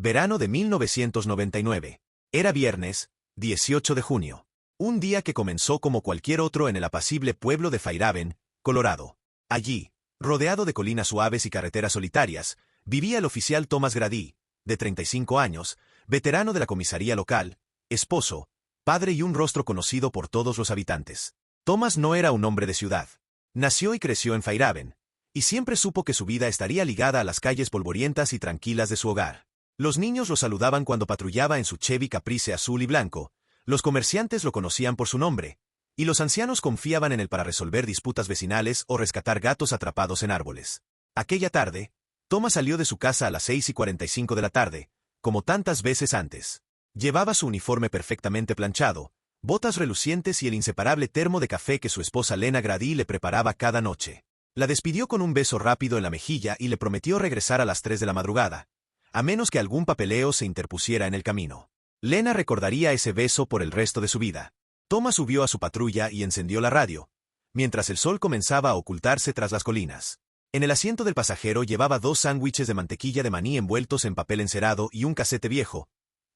Verano de 1999. Era viernes, 18 de junio. Un día que comenzó como cualquier otro en el apacible pueblo de Fairhaven, Colorado. Allí, rodeado de colinas suaves y carreteras solitarias, vivía el oficial Thomas Grady, de 35 años, veterano de la comisaría local, esposo, padre y un rostro conocido por todos los habitantes. Thomas no era un hombre de ciudad. Nació y creció en Fairhaven, y siempre supo que su vida estaría ligada a las calles polvorientas y tranquilas de su hogar. Los niños lo saludaban cuando patrullaba en su Chevy Caprice azul y blanco, los comerciantes lo conocían por su nombre, y los ancianos confiaban en él para resolver disputas vecinales o rescatar gatos atrapados en árboles. Aquella tarde, Thomas salió de su casa a las 6:45 de la tarde, como tantas veces antes. Llevaba su uniforme perfectamente planchado, botas relucientes y el inseparable termo de café que su esposa Lena Grady le preparaba cada noche. La despidió con un beso rápido en la mejilla y le prometió regresar a las 3 de la madrugada, a menos que algún papeleo se interpusiera en el camino. Lena recordaría ese beso por el resto de su vida. Thomas subió a su patrulla y encendió la radio, mientras el sol comenzaba a ocultarse tras las colinas. En el asiento del pasajero llevaba 2 sándwiches de mantequilla de maní envueltos en papel encerado y un casete viejo,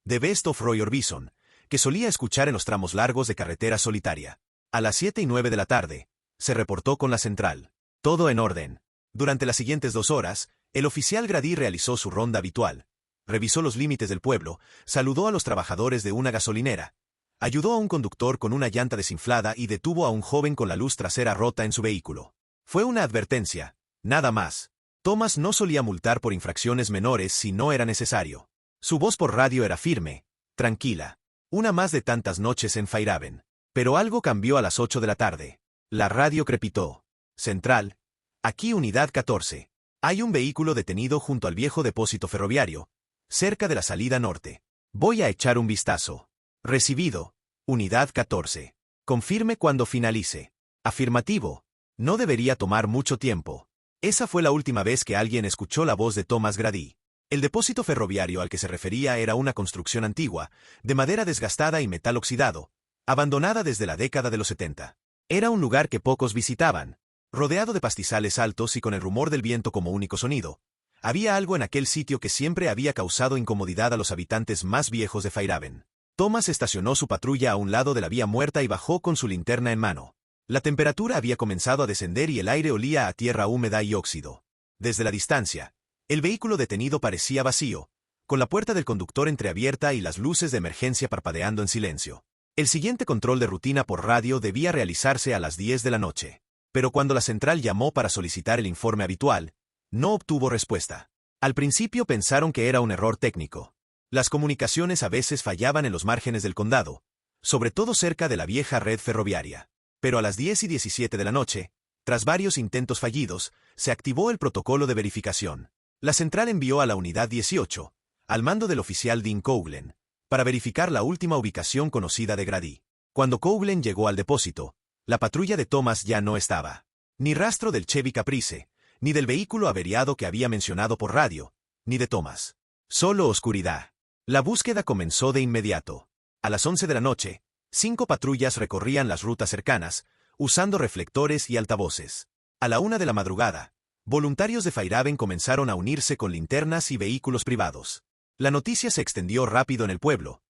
The Best of Roy Orbison, que solía escuchar en los tramos largos de carretera solitaria. A las 7:09 de la tarde, se reportó con la central. Todo en orden. Durante las siguientes 2 horas, el oficial Grady realizó su ronda habitual. Revisó los límites del pueblo, saludó a los trabajadores de una gasolinera, ayudó a un conductor con una llanta desinflada y detuvo a un joven con la luz trasera rota en su vehículo. Fue una advertencia, nada más. Thomas no solía multar por infracciones menores si no era necesario. Su voz por radio era firme, tranquila. Una más de tantas noches en Fairhaven. Pero algo cambió a las 8 de la tarde. La radio crepitó. Central. Aquí Unidad 14. Hay un vehículo detenido junto al viejo depósito ferroviario, cerca de la salida norte. Voy a echar un vistazo. Recibido. Unidad 14. Confirme cuando finalice. Afirmativo. No debería tomar mucho tiempo. Esa fue la última vez que alguien escuchó la voz de Thomas Grady. El depósito ferroviario al que se refería era una construcción antigua, de madera desgastada y metal oxidado, abandonada desde la década de los 70. Era un lugar que pocos visitaban, rodeado de pastizales altos y con el rumor del viento como único sonido. Había algo en aquel sitio que siempre había causado incomodidad a los habitantes más viejos de Fairhaven. Thomas estacionó su patrulla a un lado de la vía muerta y bajó con su linterna en mano. La temperatura había comenzado a descender y el aire olía a tierra húmeda y óxido. Desde la distancia, el vehículo detenido parecía vacío, con la puerta del conductor entreabierta y las luces de emergencia parpadeando en silencio. El siguiente control de rutina por radio debía realizarse a las 10 de la noche. Pero cuando la central llamó para solicitar el informe habitual, no obtuvo respuesta. Al principio pensaron que era un error técnico. Las comunicaciones a veces fallaban en los márgenes del condado, sobre todo cerca de la vieja red ferroviaria. Pero a las 10:17 de la noche, tras varios intentos fallidos, se activó el protocolo de verificación. La central envió a la Unidad 18, al mando del oficial Dean Coughlin, para verificar la última ubicación conocida de Grady. Cuando Coughlin llegó al depósito, la patrulla de Thomas ya no estaba. Ni rastro del Chevy Caprice, ni del vehículo averiado que había mencionado por radio, ni de Thomas. Solo oscuridad. La búsqueda comenzó de inmediato. A las 11 de la noche, 5 patrullas recorrían las rutas cercanas, usando reflectores y altavoces. A la 1 de la madrugada, voluntarios de Fairhaven comenzaron a unirse con linternas y vehículos privados. La noticia se extendió rápido en el pueblo.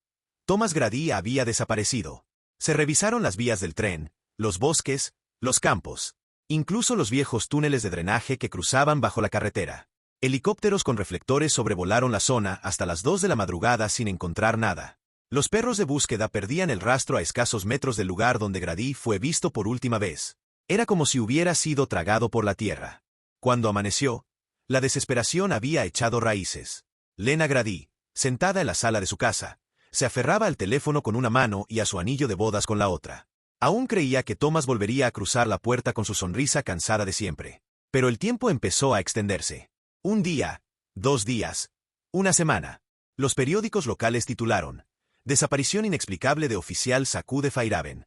Thomas Grady había desaparecido. Se revisaron las vías del tren, los bosques, los campos, incluso los viejos túneles de drenaje que cruzaban bajo la carretera. Helicópteros con reflectores sobrevolaron la zona hasta las 2 de la madrugada sin encontrar nada. Los perros de búsqueda perdían el rastro a escasos metros del lugar donde Grady fue visto por última vez. Era como si hubiera sido tragado por la tierra. Cuando amaneció, la desesperación había echado raíces. Lena Grady, sentada en la sala de su casa, se aferraba al teléfono con una mano y a su anillo de bodas con la otra. Aún creía que Thomas volvería a cruzar la puerta con su sonrisa cansada de siempre. Pero el tiempo empezó a extenderse. Un día, 2 días, una semana. Los periódicos locales titularon: Desaparición inexplicable de oficial SACU de Fairhaven.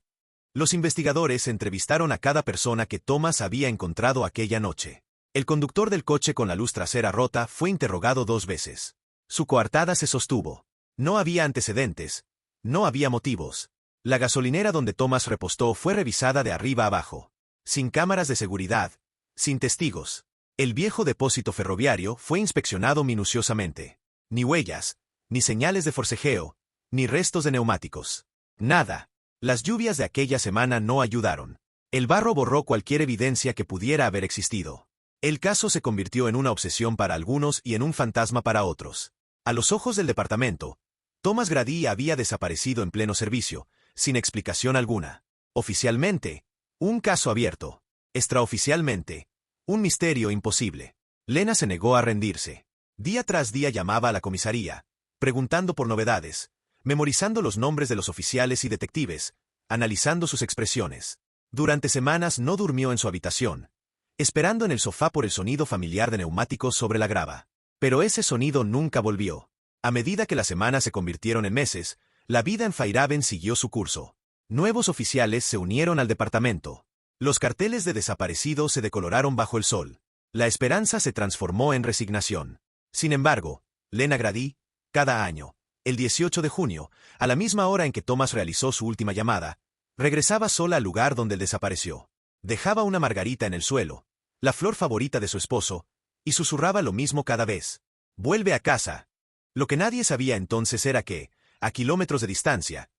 Los investigadores entrevistaron a cada persona que Thomas había encontrado aquella noche. El conductor del coche con la luz trasera rota fue interrogado 2 veces. Su coartada se sostuvo. No había antecedentes. No había motivos. La gasolinera donde Thomas repostó fue revisada de arriba abajo. Sin cámaras de seguridad. Sin testigos. El viejo depósito ferroviario fue inspeccionado minuciosamente. Ni huellas, ni señales de forcejeo, ni restos de neumáticos. Nada. Las lluvias de aquella semana no ayudaron. El barro borró cualquier evidencia que pudiera haber existido. El caso se convirtió en una obsesión para algunos y en un fantasma para otros. A los ojos del departamento, Thomas Grady había desaparecido en pleno servicio, sin explicación alguna. Oficialmente, un caso abierto. Extraoficialmente, un misterio imposible. Lena se negó a rendirse. Día tras día llamaba a la comisaría, preguntando por novedades, memorizando los nombres de los oficiales y detectives, analizando sus expresiones. Durante semanas no durmió en su habitación, esperando en el sofá por el sonido familiar de neumáticos sobre la grava. Pero ese sonido nunca volvió. A medida que las semanas se convirtieron en meses, la vida en Fairhaven siguió su curso. Nuevos oficiales se unieron al departamento. Los carteles de desaparecidos se decoloraron bajo el sol. La esperanza se transformó en resignación. Sin embargo, Lena Grady, cada año, el 18 de junio, a la misma hora en que Thomas realizó su última llamada, regresaba sola al lugar donde él desapareció. Dejaba una margarita en el suelo, la flor favorita de su esposo, y susurraba lo mismo cada vez. «Vuelve a casa». Lo que nadie sabía entonces era que, a kilómetros de distancia,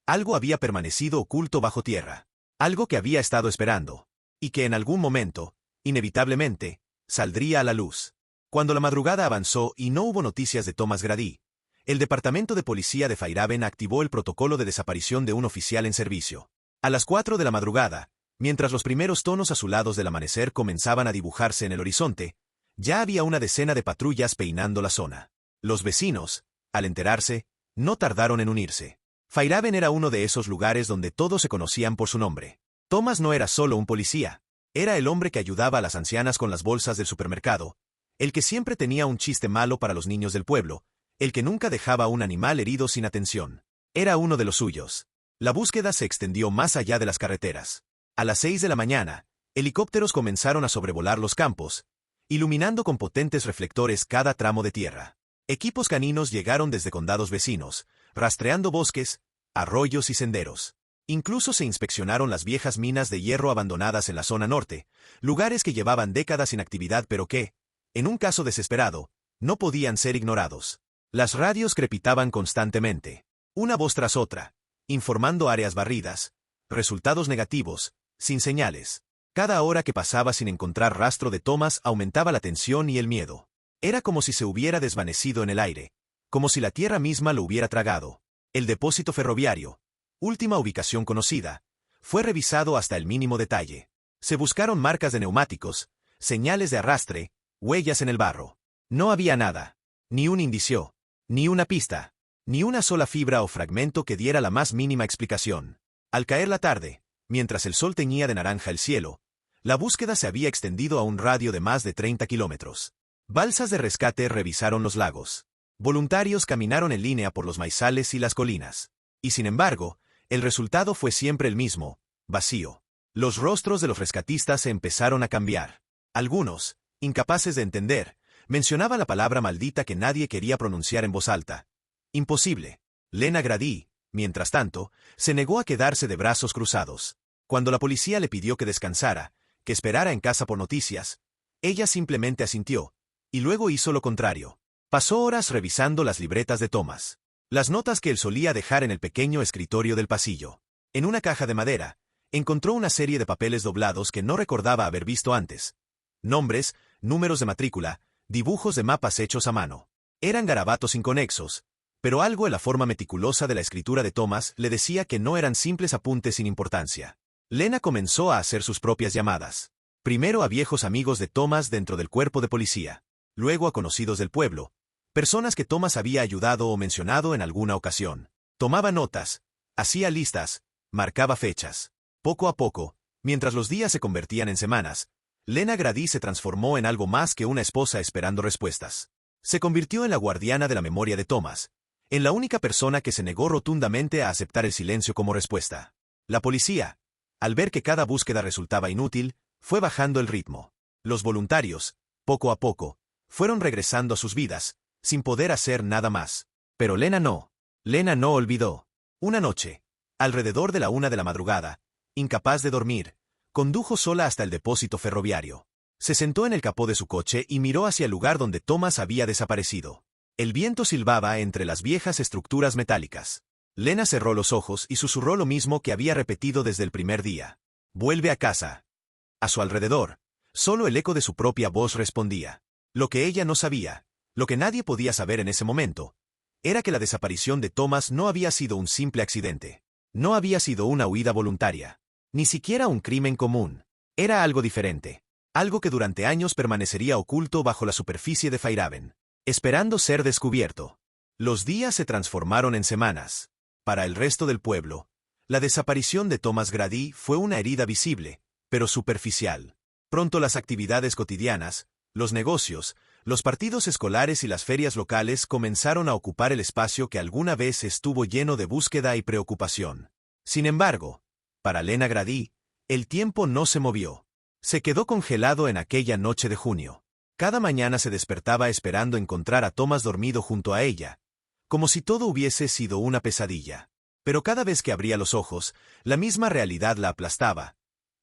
algo había permanecido oculto bajo tierra. Algo que había estado esperando, y que en algún momento, inevitablemente, saldría a la luz. Cuando la madrugada avanzó y no hubo noticias de Thomas Grady, el Departamento de Policía de Fairhaven activó el protocolo de desaparición de un oficial en servicio. A las 4 de la madrugada, mientras los primeros tonos azulados del amanecer comenzaban a dibujarse en el horizonte, ya había una decena de patrullas peinando la zona. Los vecinos, al enterarse, no tardaron en unirse. Fairhaven era uno de esos lugares donde todos se conocían por su nombre. Thomas no era solo un policía, era el hombre que ayudaba a las ancianas con las bolsas del supermercado, el que siempre tenía un chiste malo para los niños del pueblo, el que nunca dejaba a un animal herido sin atención. Era uno de los suyos. La búsqueda se extendió más allá de las carreteras. A las 6 de la mañana, helicópteros comenzaron a sobrevolar los campos, iluminando con potentes reflectores cada tramo de tierra. Equipos caninos llegaron desde condados vecinos, rastreando bosques, arroyos y senderos. Incluso se inspeccionaron las viejas minas de hierro abandonadas en la zona norte, lugares que llevaban décadas sin actividad pero que, en un caso desesperado, no podían ser ignorados. Las radios crepitaban constantemente, una voz tras otra, informando áreas barridas, resultados negativos, sin señales. Cada hora que pasaba sin encontrar rastro de Thomas aumentaba la tensión y el miedo. Era como si se hubiera desvanecido en el aire, como si la tierra misma lo hubiera tragado. El depósito ferroviario, última ubicación conocida, fue revisado hasta el mínimo detalle. Se buscaron marcas de neumáticos, señales de arrastre, huellas en el barro. No había nada, ni un indicio, ni una pista, ni una sola fibra o fragmento que diera la más mínima explicación. Al caer la tarde, mientras el sol teñía de naranja el cielo, la búsqueda se había extendido a un radio de más de 30 kilómetros. Balsas de rescate revisaron los lagos. Voluntarios caminaron en línea por los maizales y las colinas. Y sin embargo, el resultado fue siempre el mismo, vacío. Los rostros de los rescatistas se empezaron a cambiar. Algunos, incapaces de entender, mencionaban la palabra maldita que nadie quería pronunciar en voz alta. Imposible. Lena Grady, mientras tanto, se negó a quedarse de brazos cruzados. Cuando la policía le pidió que descansara, que esperara en casa por noticias, ella simplemente asintió, y luego hizo lo contrario. Pasó horas revisando las libretas de Thomas. Las notas que él solía dejar en el pequeño escritorio del pasillo. En una caja de madera, encontró una serie de papeles doblados que no recordaba haber visto antes. Nombres, números de matrícula, dibujos de mapas hechos a mano. Eran garabatos inconexos, pero algo en la forma meticulosa de la escritura de Thomas le decía que no eran simples apuntes sin importancia. Lena comenzó a hacer sus propias llamadas. Primero a viejos amigos de Thomas dentro del cuerpo de policía. Luego a conocidos del pueblo, personas que Thomas había ayudado o mencionado en alguna ocasión. Tomaba notas, hacía listas, marcaba fechas. Poco a poco, mientras los días se convertían en semanas, Lena Grady se transformó en algo más que una esposa esperando respuestas. Se convirtió en la guardiana de la memoria de Thomas, en la única persona que se negó rotundamente a aceptar el silencio como respuesta. La policía, al ver que cada búsqueda resultaba inútil, fue bajando el ritmo. Los voluntarios, poco a poco, fueron regresando a sus vidas, sin poder hacer nada más. Pero Lena no. Lena no olvidó. Una noche, alrededor de la 1 de la madrugada, incapaz de dormir, condujo sola hasta el depósito ferroviario. Se sentó en el capó de su coche y miró hacia el lugar donde Thomas había desaparecido. El viento silbaba entre las viejas estructuras metálicas. Lena cerró los ojos y susurró lo mismo que había repetido desde el primer día. «Vuelve a casa». A su alrededor, solo el eco de su propia voz respondía. Lo que ella no sabía, lo que nadie podía saber en ese momento, era que la desaparición de Thomas no había sido un simple accidente. No había sido una huida voluntaria. Ni siquiera un crimen común. Era algo diferente. Algo que durante años permanecería oculto bajo la superficie de Fairhaven, esperando ser descubierto. Los días se transformaron en semanas. Para el resto del pueblo, la desaparición de Thomas Grady fue una herida visible, pero superficial. Pronto las actividades cotidianas, los negocios, los partidos escolares y las ferias locales comenzaron a ocupar el espacio que alguna vez estuvo lleno de búsqueda y preocupación. Sin embargo, para Lena Grady, el tiempo no se movió. Se quedó congelado en aquella noche de junio. Cada mañana se despertaba esperando encontrar a Thomas dormido junto a ella, como si todo hubiese sido una pesadilla. Pero cada vez que abría los ojos, la misma realidad la aplastaba.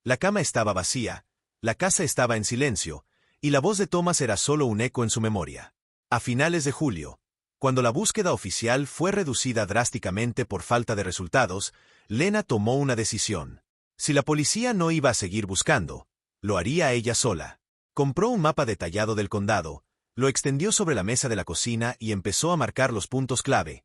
La cama estaba vacía, la casa estaba en silencio, y la voz de Thomas era solo un eco en su memoria. A finales de julio, cuando la búsqueda oficial fue reducida drásticamente por falta de resultados, Lena tomó una decisión. Si la policía no iba a seguir buscando, lo haría ella sola. Compró un mapa detallado del condado, lo extendió sobre la mesa de la cocina y empezó a marcar los puntos clave.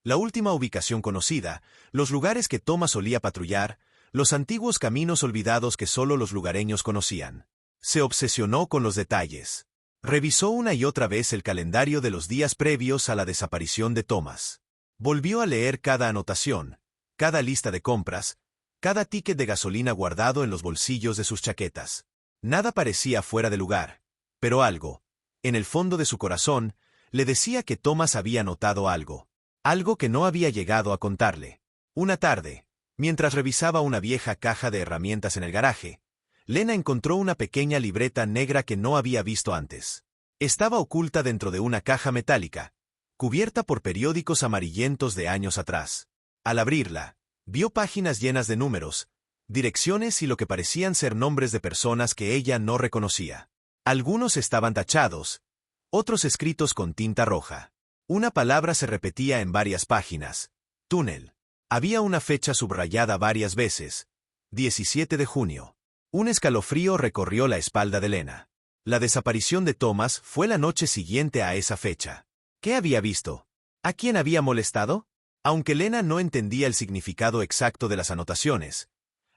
La última ubicación conocida, los lugares que Thomas solía patrullar, los antiguos caminos olvidados que solo los lugareños conocían. Se obsesionó con los detalles. Revisó una y otra vez el calendario de los días previos a la desaparición de Thomas. Volvió a leer cada anotación, cada lista de compras, cada ticket de gasolina guardado en los bolsillos de sus chaquetas. Nada parecía fuera de lugar, pero algo, en el fondo de su corazón, le decía que Thomas había notado algo. Algo que no había llegado a contarle. Una tarde, mientras revisaba una vieja caja de herramientas en el garaje, Lena encontró una pequeña libreta negra que no había visto antes. Estaba oculta dentro de una caja metálica, cubierta por periódicos amarillentos de años atrás. Al abrirla, vio páginas llenas de números, direcciones y lo que parecían ser nombres de personas que ella no reconocía. Algunos estaban tachados, otros escritos con tinta roja. Una palabra se repetía en varias páginas. Túnel. Había una fecha subrayada varias veces. 17 de junio. Un escalofrío recorrió la espalda de Lena. La desaparición de Thomas fue la noche siguiente a esa fecha. ¿Qué había visto? ¿A quién había molestado? Aunque Lena no entendía el significado exacto de las anotaciones,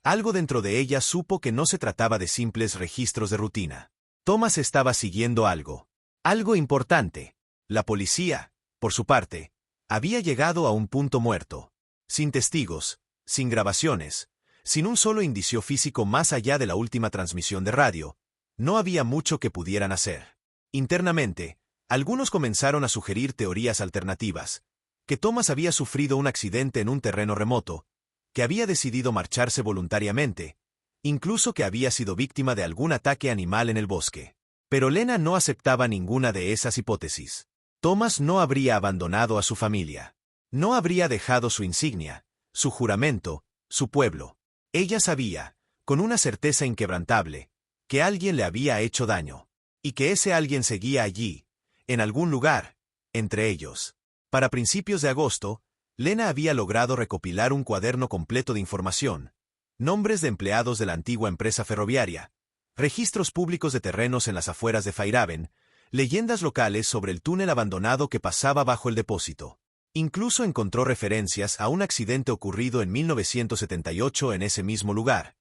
algo dentro de ella supo que no se trataba de simples registros de rutina. Thomas estaba siguiendo algo. Algo importante. La policía, por su parte, había llegado a un punto muerto. Sin testigos, sin grabaciones, sin un solo indicio físico más allá de la última transmisión de radio, no había mucho que pudieran hacer. Internamente, algunos comenzaron a sugerir teorías alternativas, que Thomas había sufrido un accidente en un terreno remoto, que había decidido marcharse voluntariamente, incluso que había sido víctima de algún ataque animal en el bosque. Pero Lena no aceptaba ninguna de esas hipótesis. Thomas no habría abandonado a su familia. No habría dejado su insignia, su juramento, su pueblo. Ella sabía, con una certeza inquebrantable, que alguien le había hecho daño, y que ese alguien seguía allí, en algún lugar, entre ellos. Para principios de agosto, Lena había logrado recopilar un cuaderno completo de información, nombres de empleados de la antigua empresa ferroviaria, registros públicos de terrenos en las afueras de Fairhaven, leyendas locales sobre el túnel abandonado que pasaba bajo el depósito. Incluso encontró referencias a un accidente ocurrido en 1978 en ese mismo lugar,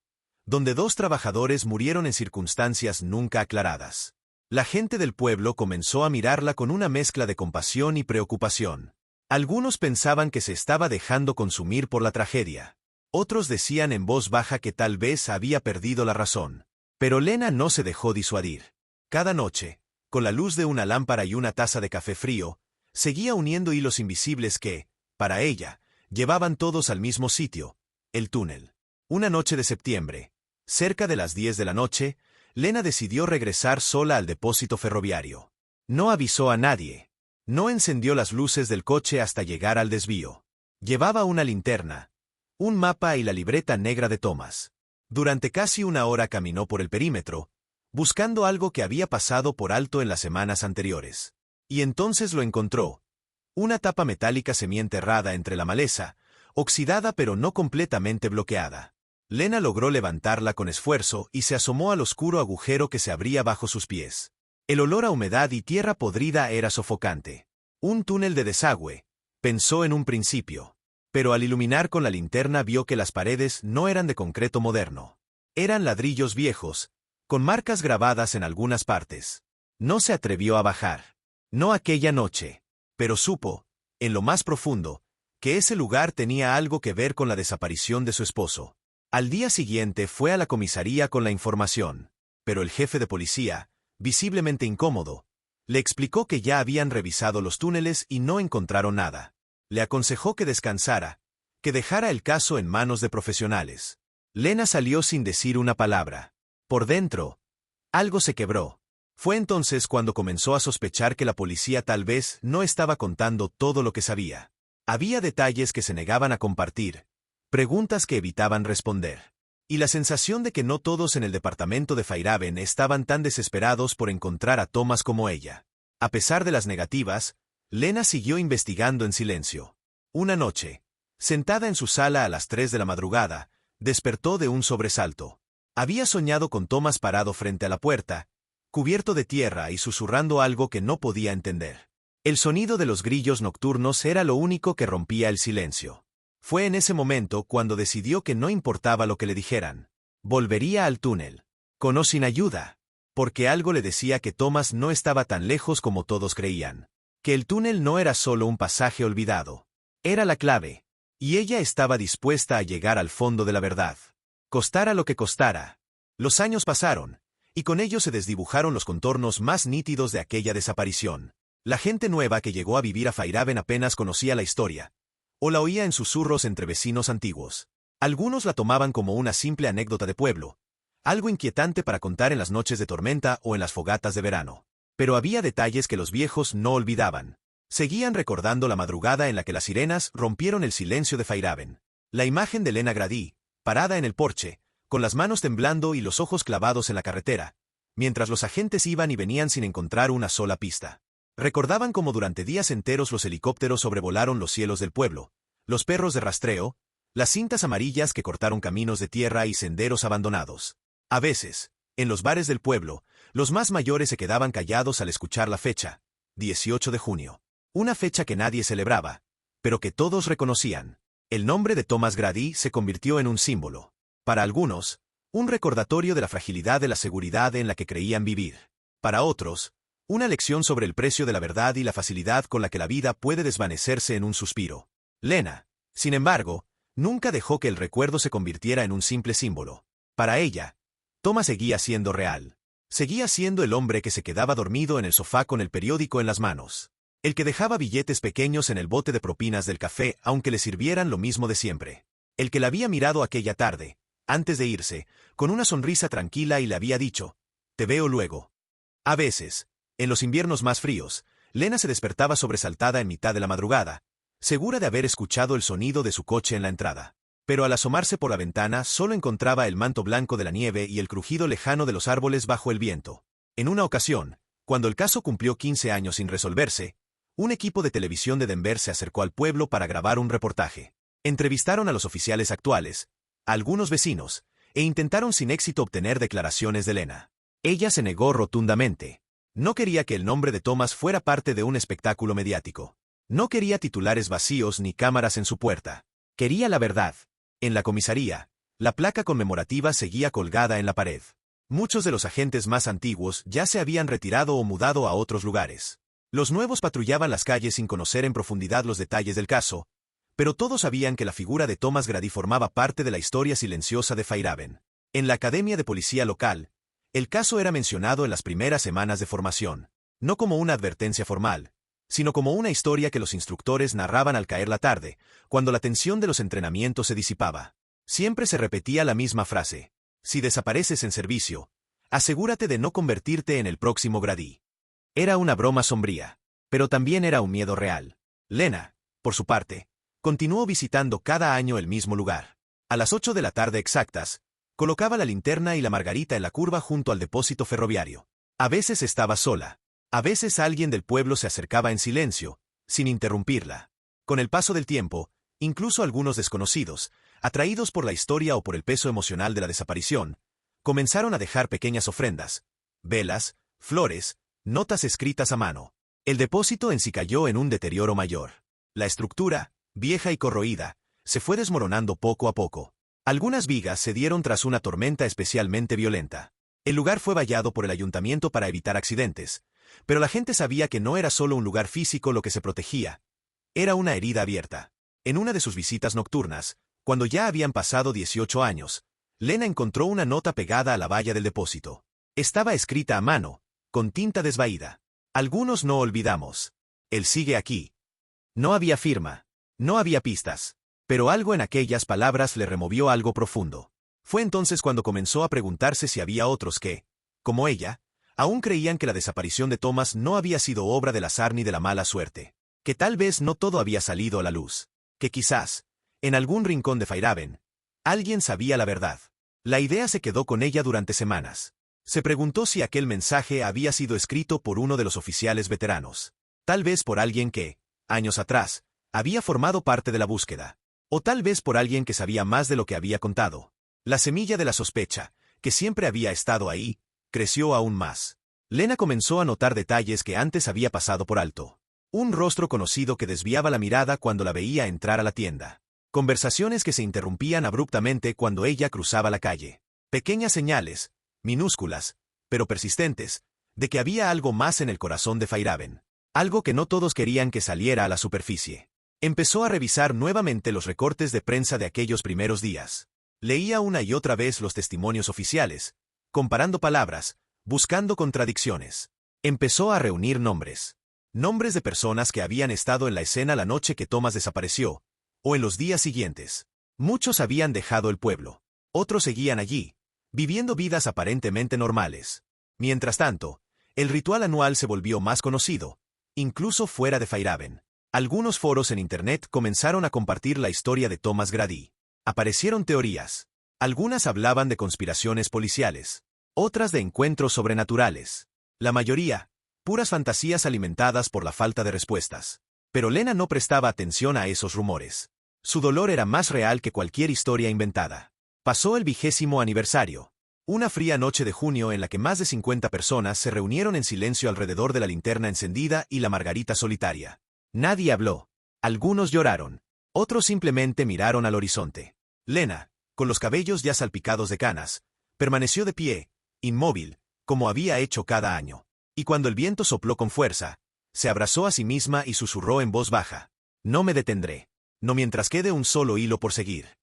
donde 2 trabajadores murieron en circunstancias nunca aclaradas. La gente del pueblo comenzó a mirarla con una mezcla de compasión y preocupación. Algunos pensaban que se estaba dejando consumir por la tragedia. Otros decían en voz baja que tal vez había perdido la razón. Pero Lena no se dejó disuadir. Cada noche, con la luz de una lámpara y una taza de café frío, seguía uniendo hilos invisibles que, para ella, llevaban todos al mismo sitio, el túnel. Una noche de septiembre, cerca de las 10 de la noche, Lena decidió regresar sola al depósito ferroviario. No avisó a nadie. No encendió las luces del coche hasta llegar al desvío. Llevaba una linterna, un mapa y la libreta negra de Thomas. Durante casi una hora caminó por el perímetro, buscando algo que había pasado por alto en las semanas anteriores. Y entonces lo encontró. Una tapa metálica semienterrada entre la maleza, oxidada pero no completamente bloqueada. Lena logró levantarla con esfuerzo y se asomó al oscuro agujero que se abría bajo sus pies. El olor a humedad y tierra podrida era sofocante. Un túnel de desagüe, pensó en un principio. Pero al iluminar con la linterna vio que las paredes no eran de concreto moderno. Eran ladrillos viejos, con marcas grabadas en algunas partes. No se atrevió a bajar. No aquella noche. Pero supo, en lo más profundo, que ese lugar tenía algo que ver con la desaparición de su esposo. Al día siguiente fue a la comisaría con la información. Pero el jefe de policía, visiblemente incómodo, le explicó que ya habían revisado los túneles y no encontraron nada. Le aconsejó que descansara, que dejara el caso en manos de profesionales. Lena salió sin decir una palabra. Por dentro, algo se quebró. Fue entonces cuando comenzó a sospechar que la policía tal vez no estaba contando todo lo que sabía. Había detalles que se negaban a compartir, preguntas que evitaban responder. Y la sensación de que no todos en el departamento de Fairhaven estaban tan desesperados por encontrar a Thomas como ella. A pesar de las negativas, Lena siguió investigando en silencio. Una noche, sentada en su sala a las 3 de la madrugada, despertó de un sobresalto. Había soñado con Thomas parado frente a la puerta, cubierto de tierra y susurrando algo que no podía entender. El sonido de los grillos nocturnos era lo único que rompía el silencio. Fue en ese momento cuando decidió que no importaba lo que le dijeran. Volvería al túnel. Con o sin ayuda. Porque algo le decía que Thomas no estaba tan lejos como todos creían. Que el túnel no era solo un pasaje olvidado. Era la clave. Y ella estaba dispuesta a llegar al fondo de la verdad. Costara lo que costara. Los años pasaron, y con ellos se desdibujaron los contornos más nítidos de aquella desaparición. La gente nueva que llegó a vivir a Fairhaven apenas conocía la historia, o la oía en susurros entre vecinos antiguos. Algunos la tomaban como una simple anécdota de pueblo, algo inquietante para contar en las noches de tormenta o en las fogatas de verano. Pero había detalles que los viejos no olvidaban. Seguían recordando la madrugada en la que las sirenas rompieron el silencio de Fairhaven. La imagen de Lena Grady, parada en el porche, con las manos temblando y los ojos clavados en la carretera, mientras los agentes iban y venían sin encontrar una sola pista. Recordaban cómo durante días enteros los helicópteros sobrevolaron los cielos del pueblo, los perros de rastreo, las cintas amarillas que cortaron caminos de tierra y senderos abandonados. A veces, en los bares del pueblo, los más mayores se quedaban callados al escuchar la fecha, 18 de junio. Una fecha que nadie celebraba, pero que todos reconocían. El nombre de Thomas Grady se convirtió en un símbolo. Para algunos, un recordatorio de la fragilidad de la seguridad en la que creían vivir. Para otros, una lección sobre el precio de la verdad y la facilidad con la que la vida puede desvanecerse en un suspiro. Lena, sin embargo, nunca dejó que el recuerdo se convirtiera en un simple símbolo. Para ella, Thomas seguía siendo real. Seguía siendo el hombre que se quedaba dormido en el sofá con el periódico en las manos. El que dejaba billetes pequeños en el bote de propinas del café aunque le sirvieran lo mismo de siempre. El que la había mirado aquella tarde, antes de irse, con una sonrisa tranquila y le había dicho, «Te veo luego». A veces, en los inviernos más fríos, Lena se despertaba sobresaltada en mitad de la madrugada, segura de haber escuchado el sonido de su coche en la entrada. Pero al asomarse por la ventana solo encontraba el manto blanco de la nieve y el crujido lejano de los árboles bajo el viento. En una ocasión, cuando el caso cumplió 15 años sin resolverse, un equipo de televisión de Denver se acercó al pueblo para grabar un reportaje. Entrevistaron a los oficiales actuales, a algunos vecinos, e intentaron sin éxito obtener declaraciones de Lena. Ella se negó rotundamente. No quería que el nombre de Thomas fuera parte de un espectáculo mediático. No quería titulares vacíos ni cámaras en su puerta. Quería la verdad. En la comisaría, la placa conmemorativa seguía colgada en la pared. Muchos de los agentes más antiguos ya se habían retirado o mudado a otros lugares. Los nuevos patrullaban las calles sin conocer en profundidad los detalles del caso, pero todos sabían que la figura de Thomas Grady formaba parte de la historia silenciosa de Fairhaven. En la academia de policía local, el caso era mencionado en las primeras semanas de formación, no como una advertencia formal, sino como una historia que los instructores narraban al caer la tarde, cuando la tensión de los entrenamientos se disipaba. Siempre se repetía la misma frase: si desapareces en servicio, asegúrate de no convertirte en el próximo Grady. Era una broma sombría, pero también era un miedo real. Lena, por su parte, continuó visitando cada año el mismo lugar. A las 8 de la tarde exactas, colocaba la linterna y la margarita en la curva junto al depósito ferroviario. A veces estaba sola, A veces alguien del pueblo se acercaba en silencio, sin interrumpirla. Con el paso del tiempo, incluso algunos desconocidos, atraídos por la historia o por el peso emocional de la desaparición, comenzaron a dejar pequeñas ofrendas, velas, flores, notas escritas a mano. El depósito en sí cayó en un deterioro mayor. La estructura, vieja y corroída, se fue desmoronando poco a poco. Algunas vigas se dieron tras una tormenta especialmente violenta. El lugar fue vallado por el ayuntamiento para evitar accidentes, pero la gente sabía que no era solo un lugar físico lo que se protegía. Era una herida abierta. En una de sus visitas nocturnas, cuando ya habían pasado 18 años, Lena encontró una nota pegada a la valla del depósito. Estaba escrita a mano, con tinta desvaída. Algunos no olvidamos. Él sigue aquí. No había firma. No había pistas. Pero algo en aquellas palabras le removió algo profundo. Fue entonces cuando comenzó a preguntarse si había otros que, como ella, aún creían que la desaparición de Thomas no había sido obra del azar ni de la mala suerte. Que tal vez no todo había salido a la luz. Que quizás, en algún rincón de Fairhaven, alguien sabía la verdad. La idea se quedó con ella durante semanas. Se preguntó si aquel mensaje había sido escrito por uno de los oficiales veteranos. Tal vez por alguien que, años atrás, había formado parte de la búsqueda. O tal vez por alguien que sabía más de lo que había contado. La semilla de la sospecha, que siempre había estado ahí, creció aún más. Lena comenzó a notar detalles que antes había pasado por alto. Un rostro conocido que desviaba la mirada cuando la veía entrar a la tienda. Conversaciones que se interrumpían abruptamente cuando ella cruzaba la calle. Pequeñas señales, minúsculas, pero persistentes, de que había algo más en el corazón de Fairhaven. Algo que no todos querían que saliera a la superficie. Empezó a revisar nuevamente los recortes de prensa de aquellos primeros días. Leía una y otra vez los testimonios oficiales, comparando palabras, buscando contradicciones. Empezó a reunir nombres. Nombres de personas que habían estado en la escena la noche que Thomas desapareció, o en los días siguientes. Muchos habían dejado el pueblo. Otros seguían allí, viviendo vidas aparentemente normales. Mientras tanto, el ritual anual se volvió más conocido, incluso fuera de Fairhaven. Algunos foros en Internet comenzaron a compartir la historia de Thomas Grady. Aparecieron teorías. Algunas hablaban de conspiraciones policiales, otras de encuentros sobrenaturales. La mayoría, puras fantasías alimentadas por la falta de respuestas. Pero Lena no prestaba atención a esos rumores. Su dolor era más real que cualquier historia inventada. Pasó el 20º aniversario. Una fría noche de junio en la que más de 50 personas se reunieron en silencio alrededor de la linterna encendida y la margarita solitaria. Nadie habló. Algunos lloraron. Otros simplemente miraron al horizonte. Lena, con los cabellos ya salpicados de canas, permaneció de pie, inmóvil, como había hecho cada año. Y cuando el viento sopló con fuerza, se abrazó a sí misma y susurró en voz baja. No me detendré. No mientras quede un solo hilo por seguir.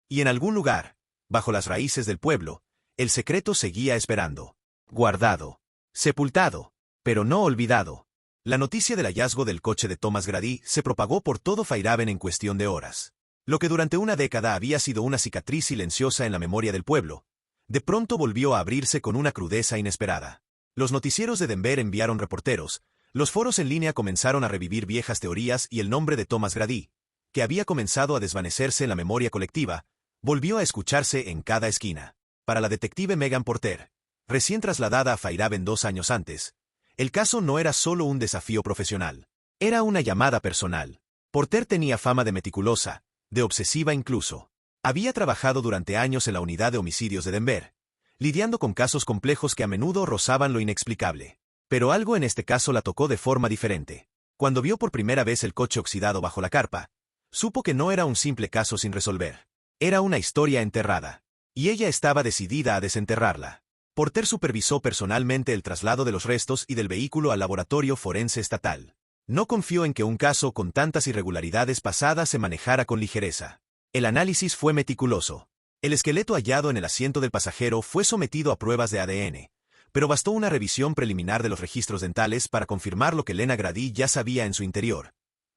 Y en algún lugar, bajo las raíces del pueblo, el secreto seguía esperando. Guardado. Sepultado. Pero no olvidado. La noticia del hallazgo del coche de Thomas Grady se propagó por todo Fairhaven en cuestión de horas. Lo que durante una década había sido una cicatriz silenciosa en la memoria del pueblo, de pronto volvió a abrirse con una crudeza inesperada. Los noticieros de Denver enviaron reporteros, los foros en línea comenzaron a revivir viejas teorías y el nombre de Thomas Grady, que había comenzado a desvanecerse en la memoria colectiva, volvió a escucharse en cada esquina. Para la detective Megan Porter, recién trasladada a Fairhaven 2 años antes, el caso no era solo un desafío profesional. Era una llamada personal. Porter tenía fama de meticulosa, de obsesiva incluso. Había trabajado durante años en la unidad de homicidios de Denver, lidiando con casos complejos que a menudo rozaban lo inexplicable. Pero algo en este caso la tocó de forma diferente. Cuando vio por primera vez el coche oxidado bajo la carpa, supo que no era un simple caso sin resolver. Era una historia enterrada. Y ella estaba decidida a desenterrarla. Porter supervisó personalmente el traslado de los restos y del vehículo al laboratorio forense estatal. No confió en que un caso con tantas irregularidades pasadas se manejara con ligereza. El análisis fue meticuloso. El esqueleto hallado en el asiento del pasajero fue sometido a pruebas de ADN, pero bastó una revisión preliminar de los registros dentales para confirmar lo que Lena Grady ya sabía en su interior.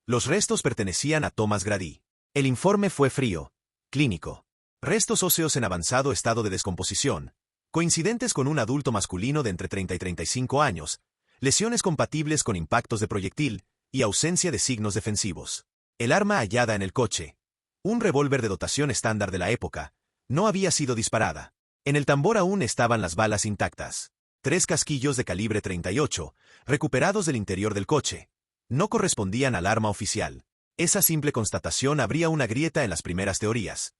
Los restos pertenecían a Thomas Grady. El informe fue frío, clínico. Restos óseos en avanzado estado de descomposición, coincidentes con un adulto masculino de entre 30 y 35 años, lesiones compatibles con impactos de proyectil y ausencia de signos defensivos. El arma hallada en el coche, un revólver de dotación estándar de la época, no había sido disparada. En el tambor aún estaban las balas intactas. 3 casquillos de calibre 38, recuperados del interior del coche, no correspondían al arma oficial. Esa simple constatación abría una grieta en las primeras teorías.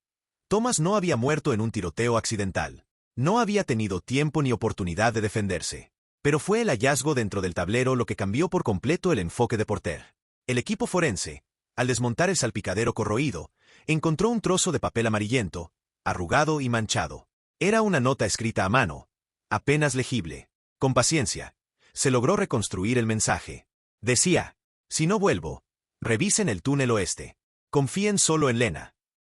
Thomas no había muerto en un tiroteo accidental. No había tenido tiempo ni oportunidad de defenderse. Pero fue el hallazgo dentro del tablero lo que cambió por completo el enfoque de Porter. El equipo forense, al desmontar el salpicadero corroído, encontró un trozo de papel amarillento, arrugado y manchado. Era una nota escrita a mano, apenas legible. Con paciencia, se logró reconstruir el mensaje. Decía: si no vuelvo, revisen el túnel oeste. Confíen solo en Lena.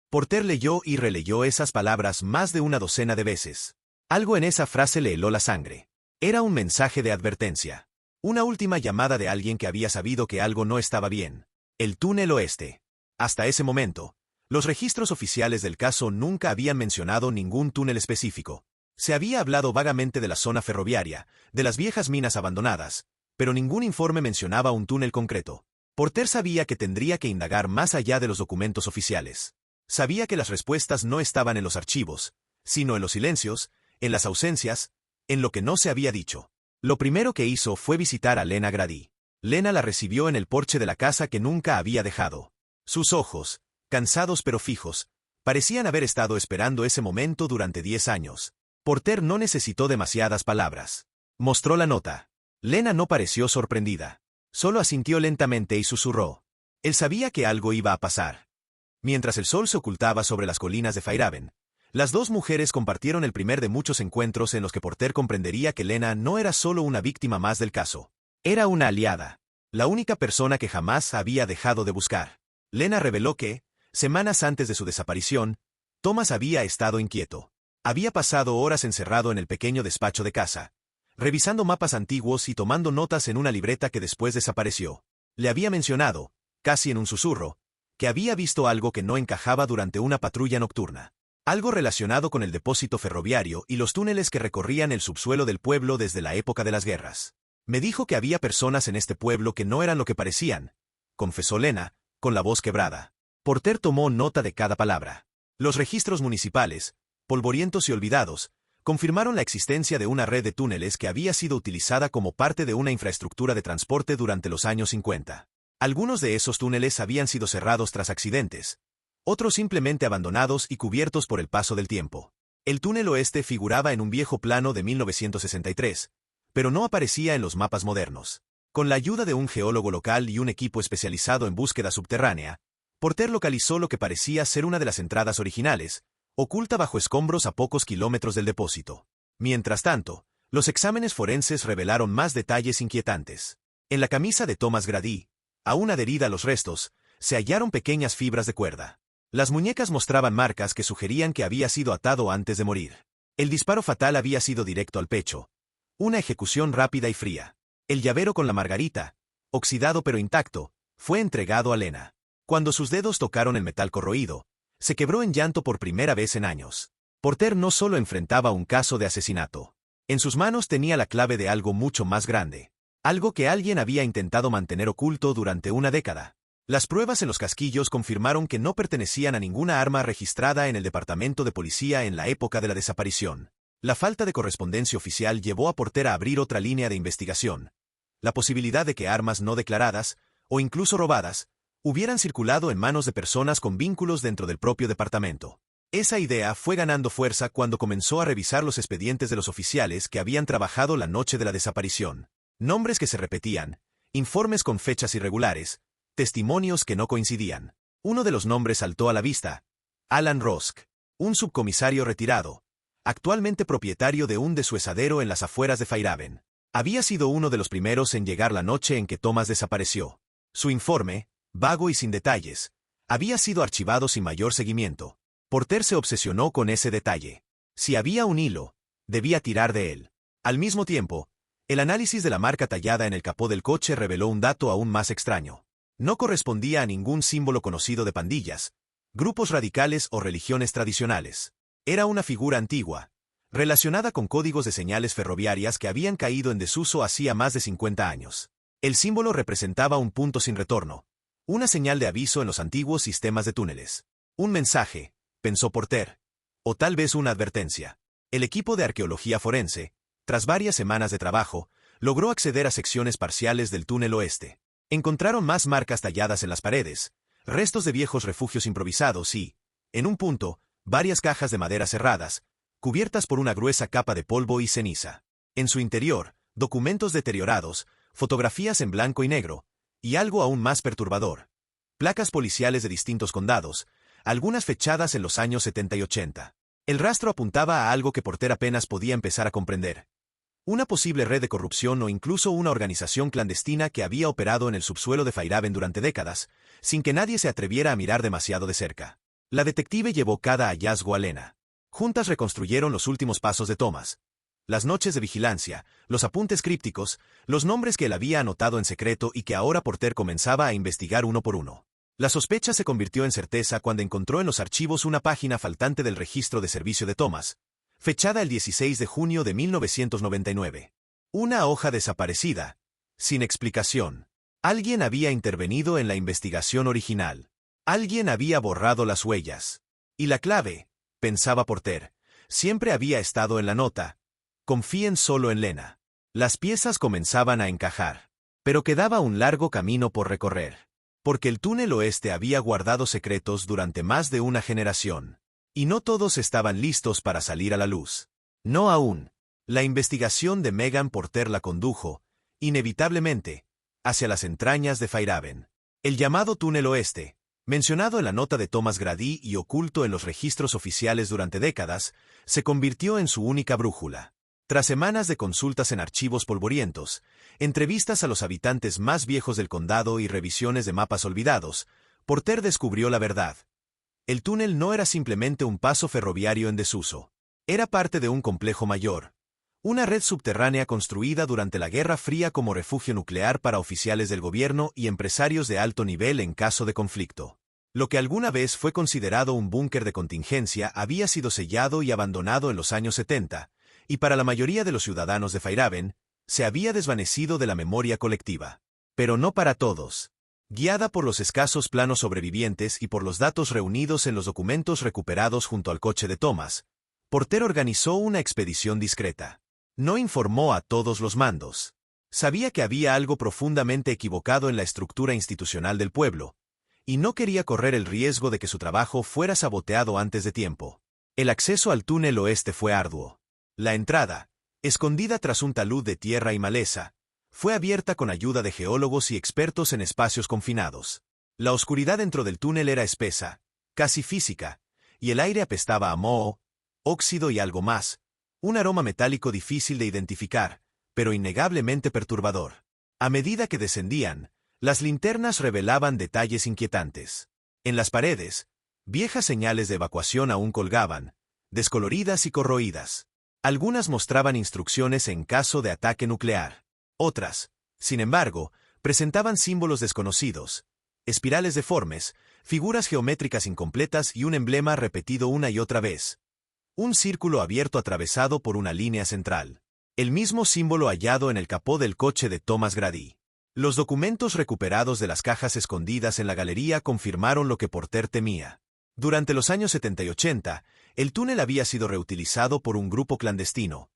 Porter leyó y releyó esas palabras más de una docena de veces. Algo en esa frase le heló la sangre. Era un mensaje de advertencia. Una última llamada de alguien que había sabido que algo no estaba bien. El túnel oeste. Hasta ese momento, los registros oficiales del caso nunca habían mencionado ningún túnel específico. Se había hablado vagamente de la zona ferroviaria, de las viejas minas abandonadas, pero ningún informe mencionaba un túnel concreto. Porter sabía que tendría que indagar más allá de los documentos oficiales. Sabía que las respuestas no estaban en los archivos, sino en los silencios, en las ausencias, en lo que no se había dicho. Lo primero que hizo fue visitar a Lena Grady. Lena la recibió en el porche de la casa que nunca había dejado. Sus ojos, cansados pero fijos, parecían haber estado esperando ese momento durante 10 años. Porter no necesitó demasiadas palabras. Mostró la nota. Lena no pareció sorprendida. Solo asintió lentamente y susurró. Él sabía que algo iba a pasar. Mientras el sol se ocultaba sobre las colinas de Fairhaven, las dos mujeres compartieron el primer de muchos encuentros en los que Porter comprendería que Lena no era solo una víctima más del caso. Era una aliada. La única persona que jamás había dejado de buscar. Lena reveló que, semanas antes de su desaparición, Thomas había estado inquieto. Había pasado horas encerrado en el pequeño despacho de casa, revisando mapas antiguos y tomando notas en una libreta que después desapareció. Le había mencionado, casi en un susurro, que había visto algo que no encajaba durante una patrulla nocturna. Algo relacionado con el depósito ferroviario y los túneles que recorrían el subsuelo del pueblo desde la época de las guerras. Me dijo que había personas en este pueblo que no eran lo que parecían, confesó Lena, con la voz quebrada. Porter tomó nota de cada palabra. Los registros municipales, polvorientos y olvidados, confirmaron la existencia de una red de túneles que había sido utilizada como parte de una infraestructura de transporte durante los años 50. Algunos de esos túneles habían sido cerrados tras accidentes, otros simplemente abandonados y cubiertos por el paso del tiempo. El túnel oeste figuraba en un viejo plano de 1963, pero no aparecía en los mapas modernos. Con la ayuda de un geólogo local y un equipo especializado en búsqueda subterránea, Porter localizó lo que parecía ser una de las entradas originales, oculta bajo escombros a pocos kilómetros del depósito. Mientras tanto, los exámenes forenses revelaron más detalles inquietantes. En la camisa de Thomas Grady, aún adherida a los restos, se hallaron pequeñas fibras de cuerda. Las muñecas mostraban marcas que sugerían que había sido atado antes de morir. El disparo fatal había sido directo al pecho. Una ejecución rápida y fría. El llavero con la margarita, oxidado pero intacto, fue entregado a Lena. Cuando sus dedos tocaron el metal corroído, se quebró en llanto por primera vez en años. Porter no solo enfrentaba un caso de asesinato. En sus manos tenía la clave de algo mucho más grande. Algo que alguien había intentado mantener oculto durante una década. Las pruebas en los casquillos confirmaron que no pertenecían a ninguna arma registrada en el departamento de policía en la época de la desaparición. La falta de correspondencia oficial llevó a Porter a abrir otra línea de investigación. La posibilidad de que armas no declaradas, o incluso robadas, hubieran circulado en manos de personas con vínculos dentro del propio departamento. Esa idea fue ganando fuerza cuando comenzó a revisar los expedientes de los oficiales que habían trabajado la noche de la desaparición. Nombres que se repetían, informes con fechas irregulares, testimonios que no coincidían. Uno de los nombres saltó a la vista: Alan Rusk, un subcomisario retirado, actualmente propietario de un deshuesadero en las afueras de Fairhaven. Había sido uno de los primeros en llegar la noche en que Thomas desapareció. Su informe, vago y sin detalles, había sido archivado sin mayor seguimiento. Porter se obsesionó con ese detalle. Si había un hilo, debía tirar de él. Al mismo tiempo, el análisis de la marca tallada en el capó del coche reveló un dato aún más extraño. No correspondía a ningún símbolo conocido de pandillas, grupos radicales o religiones tradicionales. Era una figura antigua, relacionada con códigos de señales ferroviarias que habían caído en desuso hacía más de 50 años. El símbolo representaba un punto sin retorno, una señal de aviso en los antiguos sistemas de túneles. Un mensaje, pensó Porter, o tal vez una advertencia. El equipo de arqueología forense, Tras varias semanas de trabajo, logró acceder a secciones parciales del túnel oeste. Encontraron más marcas talladas en las paredes, restos de viejos refugios improvisados y, en un punto, varias cajas de madera cerradas, cubiertas por una gruesa capa de polvo y ceniza. En su interior, documentos deteriorados, fotografías en blanco y negro, y algo aún más perturbador, placas policiales de distintos condados, algunas fechadas en los años 70 y 80. El rastro apuntaba a algo que Porter apenas podía empezar a comprender. Una posible red de corrupción o incluso una organización clandestina que había operado en el subsuelo de Fairhaven durante décadas, sin que nadie se atreviera a mirar demasiado de cerca. La detective llevó cada hallazgo a Lena. Juntas reconstruyeron los últimos pasos de Thomas. Las noches de vigilancia, los apuntes crípticos, los nombres que él había anotado en secreto y que ahora Porter comenzaba a investigar uno por uno. La sospecha se convirtió en certeza cuando encontró en los archivos una página faltante del registro de servicio de Thomas, fechada el 16 de junio de 1999. Una hoja desaparecida, sin explicación. Alguien había intervenido en la investigación original. Alguien había borrado las huellas. Y la clave, pensaba Porter, siempre había estado en la nota. Confíen solo en Lena. Las piezas comenzaban a encajar. Pero quedaba un largo camino por recorrer. Porque el túnel oeste había guardado secretos durante más de una generación. Y no todos estaban listos para salir a la luz. No aún. La investigación de Megan Porter la condujo, inevitablemente, hacia las entrañas de Fairhaven. El llamado túnel oeste, mencionado en la nota de Thomas Grady y oculto en los registros oficiales durante décadas, se convirtió en su única brújula. Tras semanas de consultas en archivos polvorientos, entrevistas a los habitantes más viejos del condado y revisiones de mapas olvidados, Porter descubrió la verdad. El túnel no era simplemente un paso ferroviario en desuso. Era parte de un complejo mayor. Una red subterránea construida durante la Guerra Fría como refugio nuclear para oficiales del gobierno y empresarios de alto nivel en caso de conflicto. Lo que alguna vez fue considerado un búnker de contingencia había sido sellado y abandonado en los años 70, y para la mayoría de los ciudadanos de Fairhaven, se había desvanecido de la memoria colectiva. Pero no para todos. Guiada por los escasos planos sobrevivientes y por los datos reunidos en los documentos recuperados junto al coche de Thomas, Porter organizó una expedición discreta. No informó a todos los mandos. Sabía que había algo profundamente equivocado en la estructura institucional del pueblo, y no quería correr el riesgo de que su trabajo fuera saboteado antes de tiempo. El acceso al túnel oeste fue arduo. La entrada, escondida tras un talud de tierra y maleza, fue abierta con ayuda de geólogos y expertos en espacios confinados. La oscuridad dentro del túnel era espesa, casi física, y el aire apestaba a moho, óxido y algo más, un aroma metálico difícil de identificar, pero innegablemente perturbador. A medida que descendían, las linternas revelaban detalles inquietantes. En las paredes, viejas señales de evacuación aún colgaban, descoloridas y corroídas. Algunas mostraban instrucciones en caso de ataque nuclear. Otras, sin embargo, presentaban símbolos desconocidos, espirales deformes, figuras geométricas incompletas y un emblema repetido una y otra vez. Un círculo abierto atravesado por una línea central. El mismo símbolo hallado en el capó del coche de Thomas Grady. Los documentos recuperados de las cajas escondidas en la galería confirmaron lo que Porter temía. Durante los años 70 y 80, el túnel había sido reutilizado por un grupo clandestino.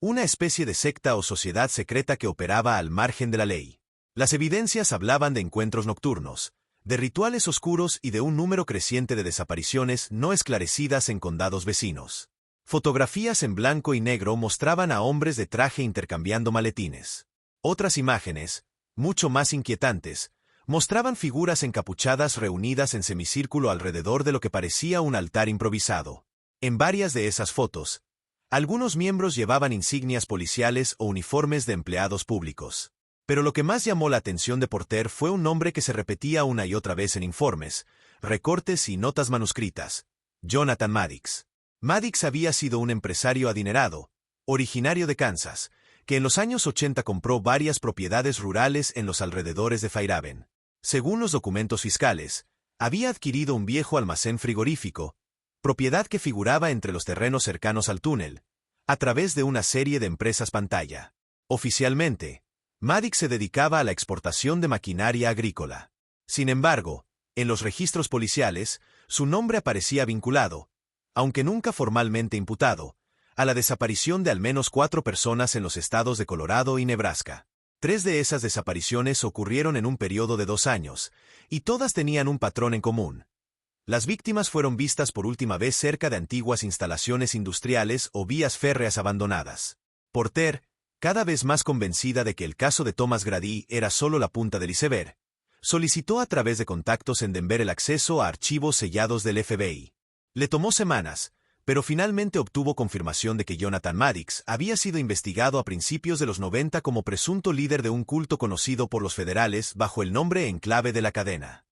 Una especie de secta o sociedad secreta que operaba al margen de la ley. Las evidencias hablaban de encuentros nocturnos, de rituales oscuros y de un número creciente de desapariciones no esclarecidas en condados vecinos. Fotografías en blanco y negro mostraban a hombres de traje intercambiando maletines. Otras imágenes, mucho más inquietantes, mostraban figuras encapuchadas reunidas en semicírculo alrededor de lo que parecía un altar improvisado. En varias de esas fotos, algunos miembros llevaban insignias policiales o uniformes de empleados públicos. Pero lo que más llamó la atención de Porter fue un nombre que se repetía una y otra vez en informes, recortes y notas manuscritas: Jonathan Maddox. Maddox había sido un empresario adinerado, originario de Kansas, que en los años 80 compró varias propiedades rurales en los alrededores de Fairhaven. Según los documentos fiscales, había adquirido un viejo almacén frigorífico, propiedad que figuraba entre los terrenos cercanos al túnel, a través de una serie de empresas pantalla. Oficialmente, Maddox se dedicaba a la exportación de maquinaria agrícola. Sin embargo, en los registros policiales, su nombre aparecía vinculado, aunque nunca formalmente imputado, a la desaparición de al menos 4 personas en los estados de Colorado y Nebraska. 3 de esas desapariciones ocurrieron en un periodo de 2 años, y todas tenían un patrón en común. Las víctimas fueron vistas por última vez cerca de antiguas instalaciones industriales o vías férreas abandonadas. Porter, cada vez más convencida de que el caso de Thomas Grady era solo la punta del iceberg, solicitó a través de contactos en Denver el acceso a archivos sellados del FBI. Le tomó semanas, pero finalmente obtuvo confirmación de que Jonathan Maddox había sido investigado a principios de los 90 como presunto líder de un culto conocido por los federales bajo el nombre en clave de la cadena.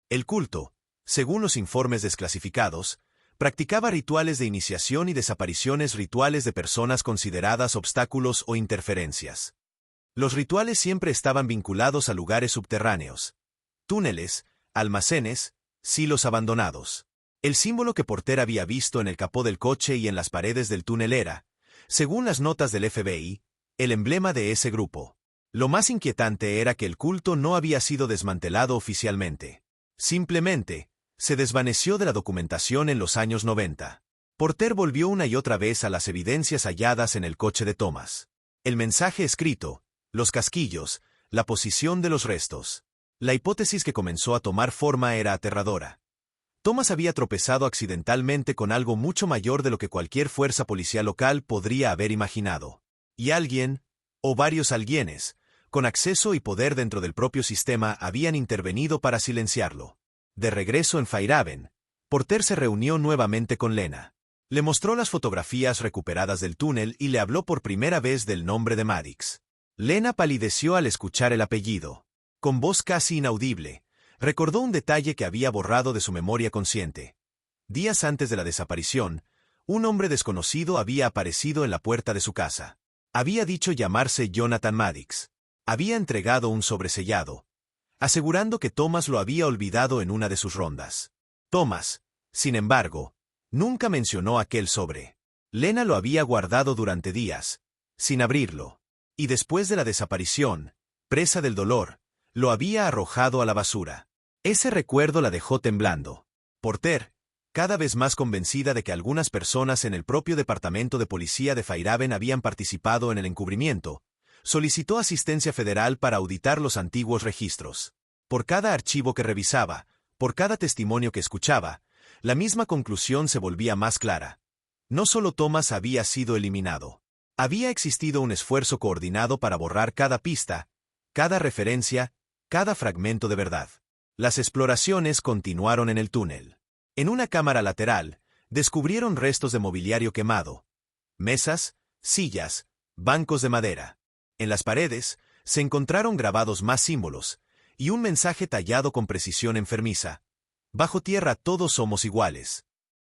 El culto, según los informes desclasificados, practicaba rituales de iniciación y desapariciones rituales de personas consideradas obstáculos o interferencias. Los rituales siempre estaban vinculados a lugares subterráneos, túneles, almacenes, silos abandonados. El símbolo que Porter había visto en el capó del coche y en las paredes del túnel era, según las notas del FBI, el emblema de ese grupo. Lo más inquietante era que el culto no había sido desmantelado oficialmente. Simplemente, se desvaneció de la documentación en los años 90. Porter volvió una y otra vez a las evidencias halladas en el coche de Thomas. El mensaje escrito, los casquillos, la posición de los restos. La hipótesis que comenzó a tomar forma era aterradora. Thomas había tropezado accidentalmente con algo mucho mayor de lo que cualquier fuerza policial local podría haber imaginado. Y alguien, o varios alguienes, con acceso y poder dentro del propio sistema habían intervenido para silenciarlo. De regreso en Fairhaven, Porter se reunió nuevamente con Lena. Le mostró las fotografías recuperadas del túnel y le habló por primera vez del nombre de Maddox. Lena palideció al escuchar el apellido. Con voz casi inaudible, recordó un detalle que había borrado de su memoria consciente. Días antes de la desaparición, un hombre desconocido había aparecido en la puerta de su casa. Había dicho llamarse Jonathan Maddox. Había entregado un sobresellado, asegurando que Thomas lo había olvidado en una de sus rondas. Thomas, sin embargo, nunca mencionó aquel sobre. Lena lo había guardado durante días, sin abrirlo, y después de la desaparición, presa del dolor, lo había arrojado a la basura. Ese recuerdo la dejó temblando. Porter, cada vez más convencida de que algunas personas en el propio departamento de policía de Fairhaven habían participado en el encubrimiento, solicitó asistencia federal para auditar los antiguos registros. Por cada archivo que revisaba, por cada testimonio que escuchaba, la misma conclusión se volvía más clara. No solo Thomas había sido eliminado. Había existido un esfuerzo coordinado para borrar cada pista, cada referencia, cada fragmento de verdad. Las exploraciones continuaron en el túnel. En una cámara lateral, descubrieron restos de mobiliario quemado, mesas, sillas, bancos de madera. En las paredes, se encontraron grabados más símbolos, y un mensaje tallado con precisión enfermiza. Bajo tierra todos somos iguales.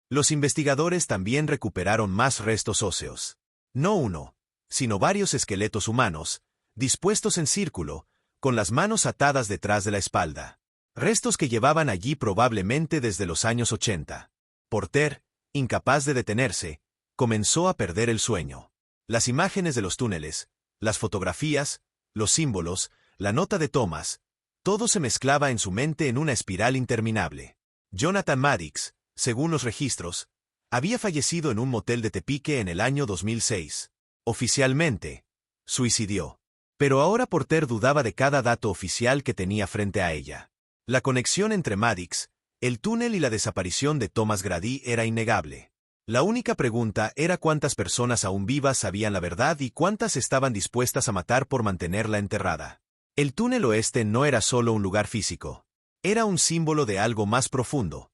Los investigadores también recuperaron más restos óseos. No uno, sino varios esqueletos humanos, dispuestos en círculo, con las manos atadas detrás de la espalda. Restos que llevaban allí probablemente desde los años 80. Porter, incapaz de detenerse, comenzó a perder el sueño. Las imágenes de los túneles, las fotografías, los símbolos, la nota de Thomas, todo se mezclaba en su mente en una espiral interminable. Jonathan Maddox, según los registros, había fallecido en un motel de Tepique en el año 2006. Oficialmente, suicidió. Pero ahora Porter dudaba de cada dato oficial que tenía frente a ella. La conexión entre Maddox, el túnel y la desaparición de Thomas Grady era innegable. La única pregunta era cuántas personas aún vivas sabían la verdad y cuántas estaban dispuestas a matar por mantenerla enterrada. El túnel oeste no era solo un lugar físico. Era un símbolo de algo más profundo.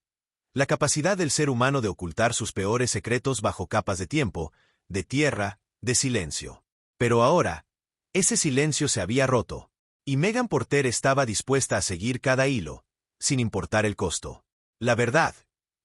La capacidad del ser humano de ocultar sus peores secretos bajo capas de tiempo, de tierra, de silencio. Pero ahora, ese silencio se había roto, y Megan Porter estaba dispuesta a seguir cada hilo, sin importar el costo. La verdad,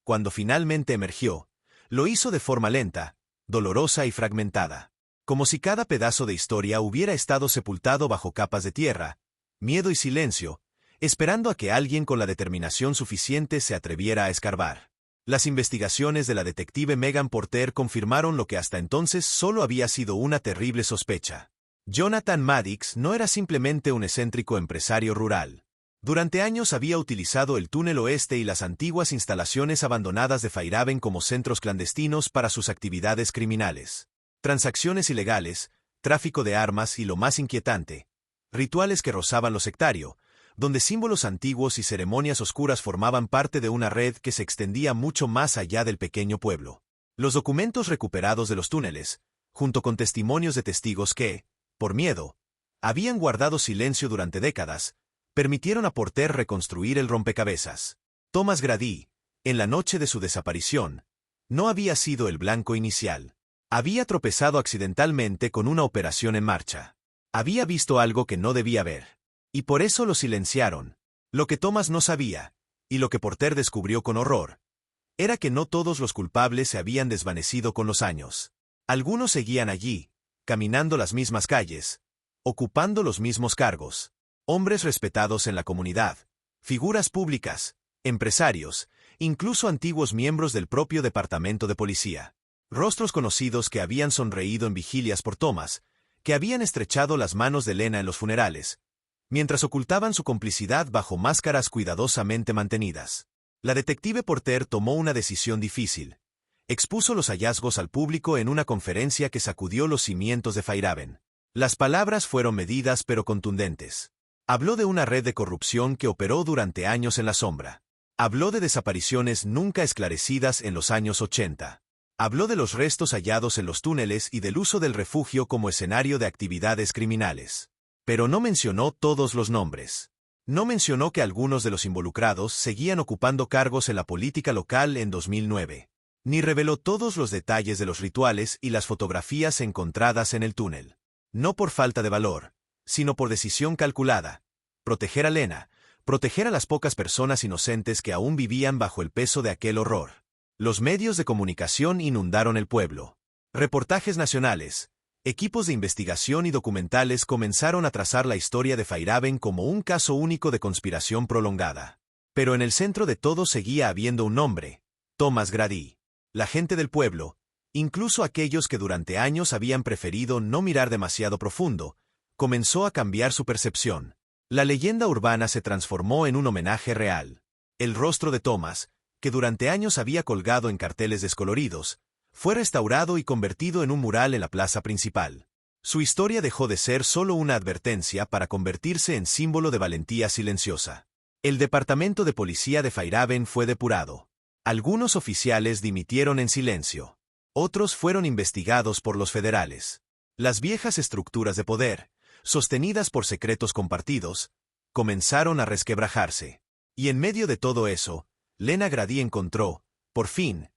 cuando finalmente emergió, lo hizo de forma lenta, dolorosa y fragmentada. Como si cada pedazo de historia hubiera estado sepultado bajo capas de tierra, miedo y silencio, esperando a que alguien con la determinación suficiente se atreviera a escarbar. Las investigaciones de la detective Megan Porter confirmaron lo que hasta entonces solo había sido una terrible sospecha. Jonathan Maddox no era simplemente un excéntrico empresario rural. Durante años había utilizado el túnel oeste y las antiguas instalaciones abandonadas de Fairhaven como centros clandestinos para sus actividades criminales. Transacciones ilegales, tráfico de armas y lo más inquietante, rituales que rozaban lo sectario, donde símbolos antiguos y ceremonias oscuras formaban parte de una red que se extendía mucho más allá del pequeño pueblo. Los documentos recuperados de los túneles, junto con testimonios de testigos que, por miedo, habían guardado silencio durante décadas, permitieron a Porter reconstruir el rompecabezas. Thomas Grady, en la noche de su desaparición, no había sido el blanco inicial. Había tropezado accidentalmente con una operación en marcha. Había visto algo que no debía ver. Y por eso lo silenciaron. Lo que Thomas no sabía, y lo que Porter descubrió con horror, era que no todos los culpables se habían desvanecido con los años. Algunos seguían allí, caminando las mismas calles, ocupando los mismos cargos. Hombres respetados en la comunidad, figuras públicas, empresarios, incluso antiguos miembros del propio departamento de policía. Rostros conocidos que habían sonreído en vigilias por Thomas, que habían estrechado las manos de Lena en los funerales, mientras ocultaban su complicidad bajo máscaras cuidadosamente mantenidas. La detective Porter tomó una decisión difícil. Expuso los hallazgos al público en una conferencia que sacudió los cimientos de Fairhaven. Las palabras fueron medidas pero contundentes. Habló de una red de corrupción que operó durante años en la sombra. Habló de desapariciones nunca esclarecidas en los años 80. Habló de los restos hallados en los túneles y del uso del refugio como escenario de actividades criminales. Pero no mencionó todos los nombres. No mencionó que algunos de los involucrados seguían ocupando cargos en la política local en 2009. Ni reveló todos los detalles de los rituales y las fotografías encontradas en el túnel. No por falta de valor, sino por decisión calculada. Proteger a Lena, proteger a las pocas personas inocentes que aún vivían bajo el peso de aquel horror. Los medios de comunicación inundaron el pueblo. Reportajes nacionales, equipos de investigación y documentales comenzaron a trazar la historia de Fairhaven como un caso único de conspiración prolongada. Pero en el centro de todo seguía habiendo un nombre: Thomas Grady. La gente del pueblo, incluso aquellos que durante años habían preferido no mirar demasiado profundo, comenzó a cambiar su percepción. La leyenda urbana se transformó en un homenaje real. El rostro de Thomas, que durante años había colgado en carteles descoloridos, fue restaurado y convertido en un mural en la plaza principal. Su historia dejó de ser solo una advertencia para convertirse en símbolo de valentía silenciosa. El departamento de policía de Fairhaven fue depurado. Algunos oficiales dimitieron en silencio. Otros fueron investigados por los federales. Las viejas estructuras de poder, sostenidas por secretos compartidos, comenzaron a resquebrajarse. Y en medio de todo eso, Lena Grady encontró, por fin,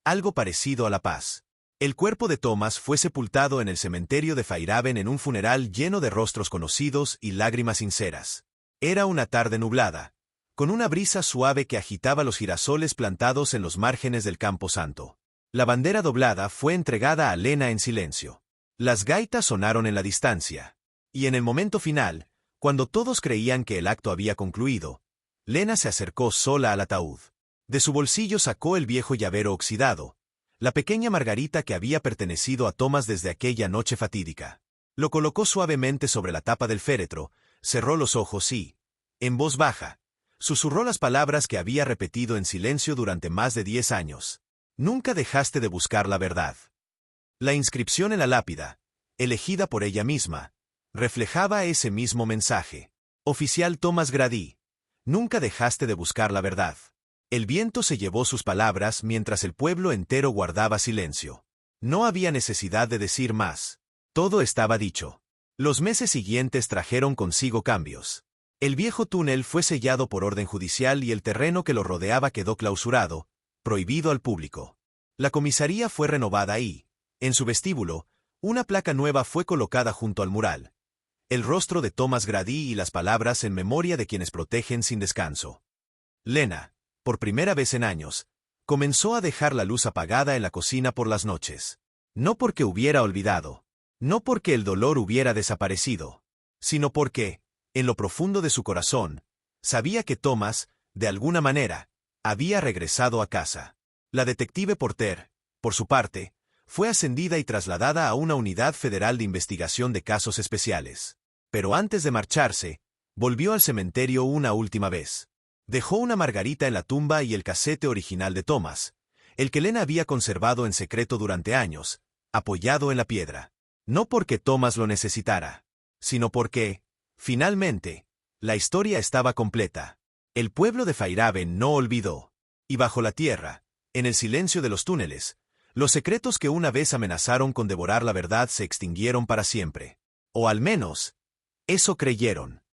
algo parecido a la paz. El cuerpo de Thomas fue sepultado en el cementerio de Fairhaven en un funeral lleno de rostros conocidos y lágrimas sinceras. Era una tarde nublada, con una brisa suave que agitaba los girasoles plantados en los márgenes del Campo Santo. La bandera doblada fue entregada a Lena en silencio. Las gaitas sonaron en la distancia. Y en el momento final, cuando todos creían que el acto había concluido, Lena se acercó sola al ataúd. De su bolsillo sacó el viejo llavero oxidado, la pequeña margarita que había pertenecido a Thomas desde aquella noche fatídica. Lo colocó suavemente sobre la tapa del féretro, cerró los ojos y, en voz baja, susurró las palabras que había repetido en silencio durante más de 10 años. Nunca dejaste de buscar la verdad. La inscripción en la lápida, elegida por ella misma, reflejaba ese mismo mensaje. Oficial Thomas Grady, nunca dejaste de buscar la verdad. El viento se llevó sus palabras mientras el pueblo entero guardaba silencio. No había necesidad de decir más. Todo estaba dicho. Los meses siguientes trajeron consigo cambios. El viejo túnel fue sellado por orden judicial y el terreno que lo rodeaba quedó clausurado, prohibido al público. La comisaría fue renovada y, en su vestíbulo, una placa nueva fue colocada junto al mural. El rostro de Thomas Grady y las palabras en memoria de quienes protegen sin descanso. Lena, por primera vez en años, comenzó a dejar la luz apagada en la cocina por las noches. No porque hubiera olvidado, no porque el dolor hubiera desaparecido, sino porque, en lo profundo de su corazón, sabía que Thomas, de alguna manera, había regresado a casa. La detective Porter, por su parte, fue ascendida y trasladada a una unidad federal de investigación de casos especiales. Pero antes de marcharse, Volvió al cementerio una última vez. Dejó una margarita en la tumba y el casete original de Thomas, el que Lena había conservado en secreto durante años, apoyado en la piedra. No porque Thomas lo necesitara, sino porque, finalmente, la historia estaba completa. El pueblo de Fairhaven no olvidó. Y bajo la tierra, en el silencio de los túneles, los secretos que una vez amenazaron con devorar la verdad se extinguieron para siempre. O al menos, eso creyeron.